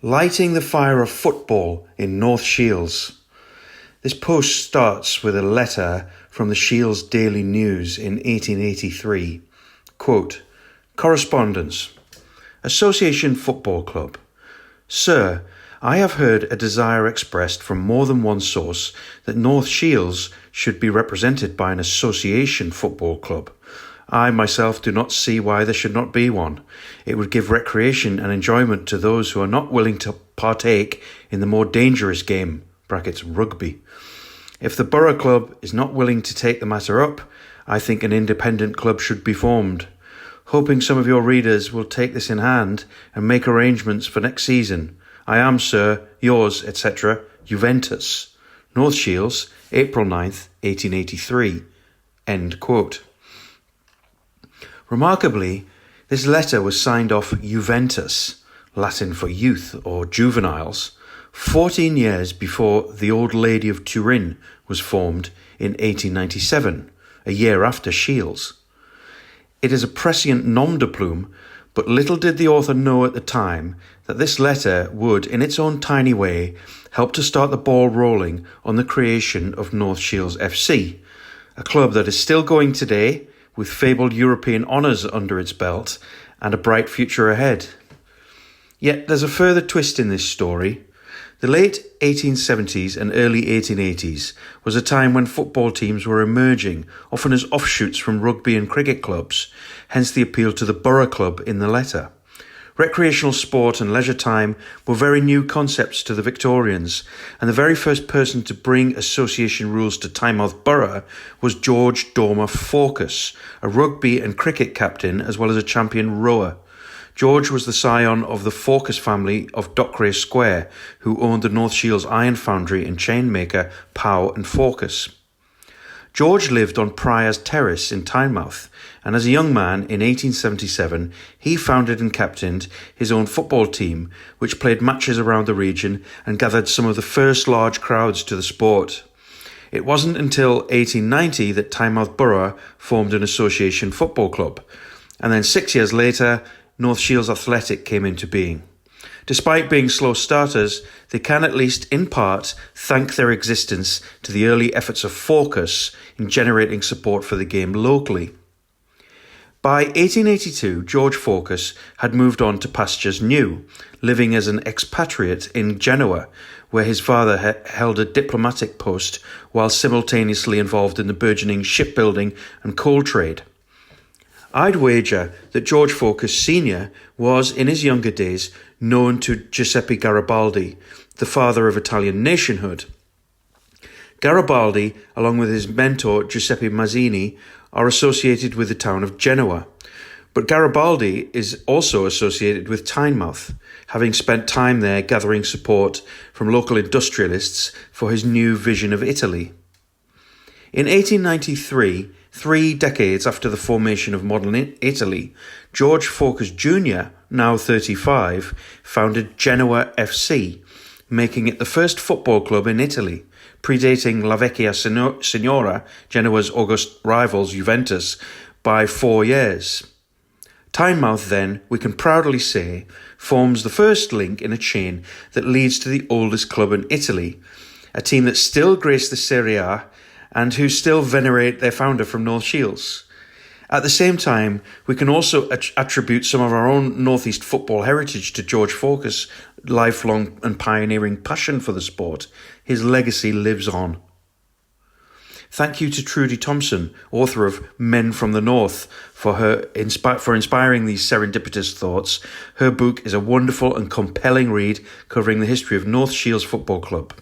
Lighting the fire of football in North Shields. This post starts with a letter from the Shields Daily News in 1883. Quote, Correspondence. Association Football Club. Sir, I have heard a desire expressed from more than one source that North Shields should be represented by an association football club. I myself do not see why there should not be one. It would give recreation and enjoyment to those who are not willing to partake in the more dangerous game, brackets rugby. If the Borough Club is not willing to take the matter up, I think an independent club should be formed. Hoping some of your readers will take this in hand and make arrangements for next season. I am, sir, yours, etc., Juventus. North Shields, April 9th, 1883. End quote. Remarkably, this letter was signed off Juventus, Latin for youth or juveniles, 14 years before the Old Lady of Turin was formed in 1897, a year after Shields. It is a prescient nom de plume, but little did the author know at the time that this letter would, in its own tiny way, help to start the ball rolling on the creation of North Shields FC, a club that is still going today, with fabled European honours under its belt and a bright future ahead. Yet there's a further twist in this story. The late 1870s and early 1880s was a time when football teams were emerging, often as offshoots from rugby and cricket clubs, hence the appeal to the Borough Club in the letter. Recreational sport and leisure time were very new concepts to the Victorians, and the very first person to bring association rules to Tynemouth Borough was George Dormer Fawcus, a rugby and cricket captain as well as a champion rower. George was the scion of the Fawcus family of Dockwray Square, who owned the North Shields iron foundry and chainmaker Pow and Fawcus. George lived on Prior's Terrace in Tynemouth, and as a young man in 1877, he founded and captained his own football team, which played matches around the region and gathered some of the first large crowds to the sport. It wasn't until 1890 that Tynemouth Borough formed an association football club, and then 6 years later, North Shields Athletic came into being. Despite being slow starters, they can at least in part thank their existence to the early efforts of Fawcus in generating support for the game locally. By 1882, George Fawcus had moved on to pastures new, living as an expatriate in Genoa, where his father held a diplomatic post while simultaneously involved in the burgeoning shipbuilding and coal trade. I'd wager that George Fawcus Sr. was, in his younger days, known to Giuseppe Garibaldi, the father of Italian nationhood. Garibaldi, along with his mentor Giuseppe Mazzini, are associated with the town of Genoa. But Garibaldi is also associated with Tynemouth, having spent time there gathering support from local industrialists for his new vision of Italy. In 1893, 3 decades after the formation of modern Italy, George Fawcus Jr., now 35, founded Genoa FC, making it the first football club in Italy, predating La Vecchia Signora, Genoa's august rivals Juventus, by 4 years. Tynemouth, then, we can proudly say, forms the first link in a chain that leads to the oldest club in Italy, a team that still grace the Serie A and who still venerate their founder from North Shields. At the same time, we can also attribute some of our own Northeast football heritage to George Fawcus' lifelong and pioneering passion for the sport. His legacy lives on. Thank you to Trudy Thompson, author of Men from the North, for inspiring these serendipitous thoughts. Her book is a wonderful and compelling read covering the history of North Shields Football Club.